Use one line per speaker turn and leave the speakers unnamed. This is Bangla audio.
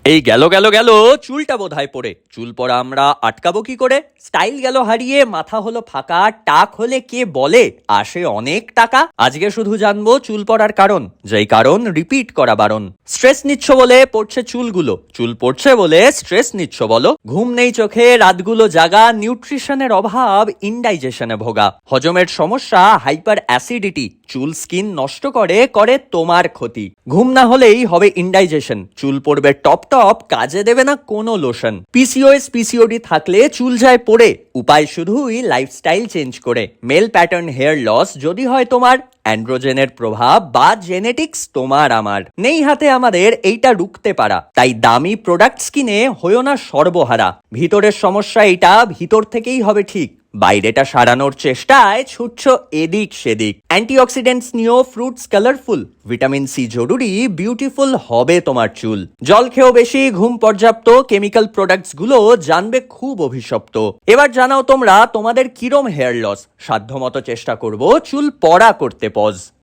এই গেল গেল গেল চুলটা বোধহয় পড়ে। চুল পড়া আমরা আটকাবো কি করে? স্টাইল গেল হারিয়ে, মাথা হলো ফাঁকা, টাক হলে কে বলে আসে অনেক টাকা। আজকে শুধু জানবো চুল পড়ার কারণ, যেই কারণ রিপিট করা বারণ। স্ট্রেস নিচ্ছ বলে পড়ছে চুলগুলো, চুল পড়ছে বলে স্ট্রেস নিচ্ছ বলো। ঘুম নেই চোখে, রাতগুলো জাগা, নিউট্রিশনের অভাব, ইনডাইজেশনে ভোগা, হজমের সমস্যা, হাইপার অ্যাসিডিটি, চুল স্কিন নষ্ট করে করে তোমার ক্ষতি। ঘুম না হলেই হবে ইনডাইজেশন, চুল পড়বে টপ টপ, কাজে দেবে না কোনো লোশন। পিসিওএস পিসিওডি থাকলে চুল যায় পড়ে, উপায় শুধুই লাইফস্টাইল চেঞ্জ করে। মেল প্যাটার্ন হেয়ার লস যদি হয় তোমার, অ্যান্ড্রোজেনের প্রভাব বা জেনেটিক্স তোমার আমার নেই হাতে আমাদের এইটা রুখতে পারা। তাই দামি প্রোডাক্টস কিনে হইও না সর্বহারা। ভিতরের সমস্যা এটা ভিতর থেকেই হবে ঠিক, বাইরেটা সারানোর চেষ্টায় ছুটছ এদিক সেদিক। অ্যান্টিঅক্সিডেন্টস নিয়েও ফ্রুটস কালারফুল, ভিটামিন সি জরুরি, বিউটিফুল হবে তোমার চুল। জল খেয়েও বেশি, ঘুম পর্যাপ্ত, কেমিক্যাল প্রোডাক্টস গুলো জানবে খুব অভিশপ্ত। এবার জানাও তোমরা তোমাদের কিরম হেয়ার লস, সাধ্যমতো চেষ্টা করব চুল পড়া করতে পজ।